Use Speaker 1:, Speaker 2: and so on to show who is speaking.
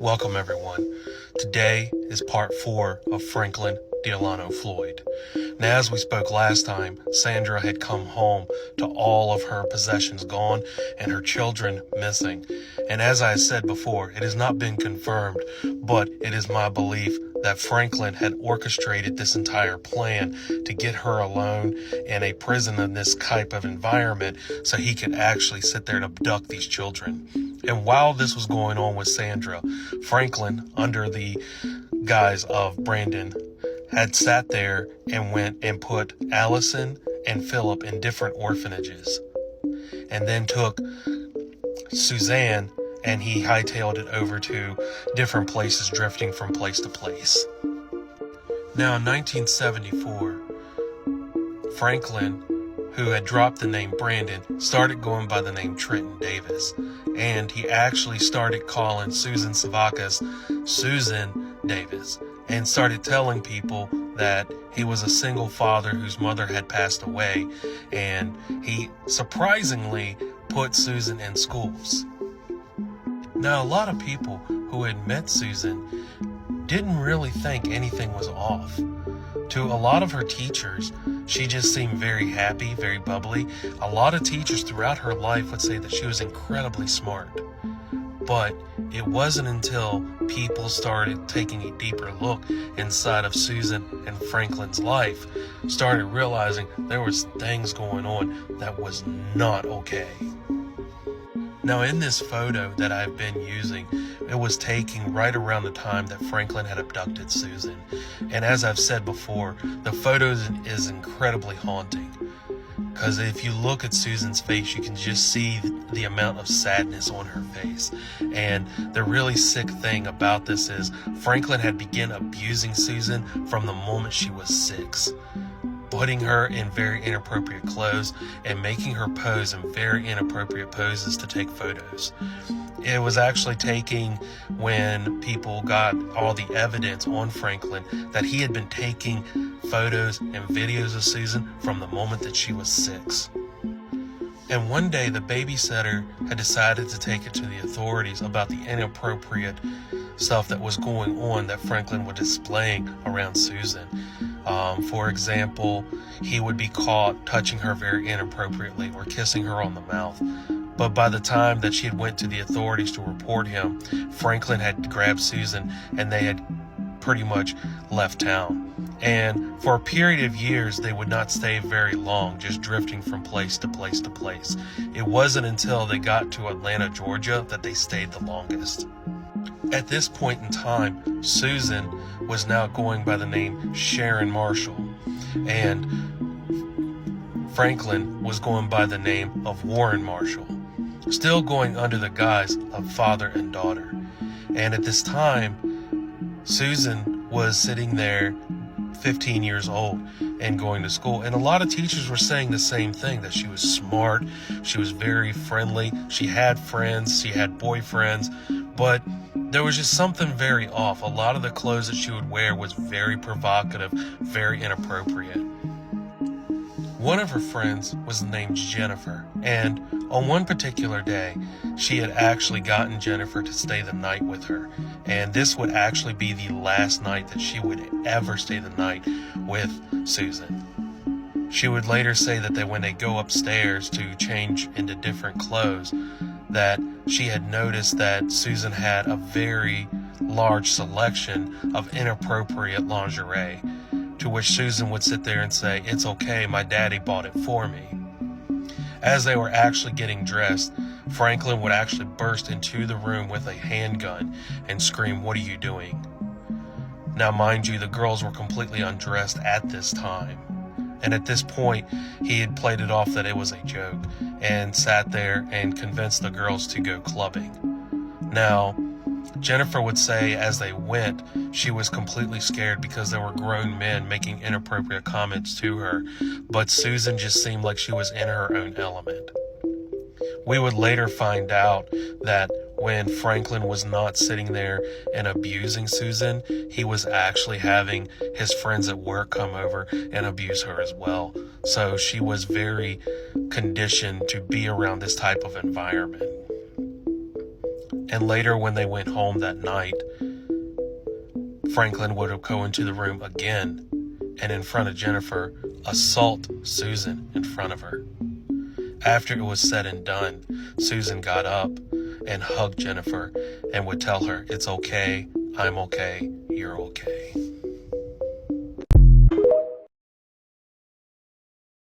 Speaker 1: Welcome everyone. Today is part 4 of Franklin Delano Floyd. Now, as we spoke last time, Sandra had come home to all of her possessions gone and her children missing. And as I said before, it has not been confirmed, but it is my belief that Franklin had orchestrated this entire plan to get her alone in a prison in this type of environment so he could actually sit there and abduct these children. And while this was going on with Sandra, Franklin, under the guise of Brandon, had sat there and went and put Allison and Philip in different orphanages, and then took Suzanne and he hightailed it over to different places, drifting from place to place. Now, in 1974, Franklin, who had dropped the name Brandon, started going by the name Trenton Davis, and he actually started calling Susan Savacas Susan Davis, and started telling people that he was a single father whose mother had passed away, and he surprisingly put Susan in schools. Now, a lot of people who had met Susan didn't really think anything was off. To a lot of her teachers, she just seemed very happy, very bubbly. A lot of teachers throughout her life would say that she was incredibly smart. But it wasn't until people started taking a deeper look inside of Susan and Franklin's life, started realizing there was things going on that was not okay. Now, in this photo that I've been using, it was taken right around the time that Franklin had abducted Susan. And as I've said before, the photo is incredibly haunting. Because if you look at Susan's face, you can just see the amount of sadness on her face. And the really sick thing about this is Franklin had begun abusing Susan from the moment she was 6. Putting her in very inappropriate clothes and making her pose in very inappropriate poses to take photos. It was actually taking when people got all the evidence on Franklin that he had been taking photos and videos of Susan from the moment that she was 6. And one day the babysitter had decided to take it to the authorities about the inappropriate stuff that was going on that Franklin was displaying around Susan. For example, he would be caught touching her very inappropriately or kissing her on the mouth. But by the time that she had went to the authorities to report him, Franklin had grabbed Susan and they had pretty much left town. And for a period of years, they would not stay very long, just drifting from place to place to place. It wasn't until they got to Atlanta, Georgia, that they stayed the longest. At this point in time, Susan was now going by the name Sharon Marshall, and Franklin was going by the name of Warren Marshall, still going under the guise of father and daughter. And at this time, Susan was sitting there 15 years old and going to school. And a lot of teachers were saying the same thing, that she was smart, she was very friendly, she had friends, she had boyfriends, but there was just something very off. A lot of the clothes that she would wear was very provocative, very inappropriate. One of her friends was named Jennifer, and on one particular day, she had actually gotten Jennifer to stay the night with her. And this would actually be the last night that she would ever stay the night with Susan. She would later say that when they go upstairs to change into different clothes, that she had noticed that Susan had a very large selection of inappropriate lingerie, to which Susan would sit there and say, "It's okay, my daddy bought it for me." As they were actually getting dressed, Franklin would actually burst into the room with a handgun and scream, "What are you doing?" Now, mind you, the girls were completely undressed at this time. And at this point, he had played it off that it was a joke and sat there and convinced the girls to go clubbing. Now, Jennifer would say as they went, she was completely scared because there were grown men making inappropriate comments to her, but Susan just seemed like she was in her own element. We would later find out that when Franklin was not sitting there and abusing Susan, he was actually having his friends at work come over and abuse her as well. So she was very conditioned to be around this type of environment. And later, when they went home that night, Franklin would go into the room again and, in front of Jennifer, assault Susan in front of her. After it was said and done, Susan got up and hugged Jennifer and would tell her, "It's okay, I'm okay, you're okay."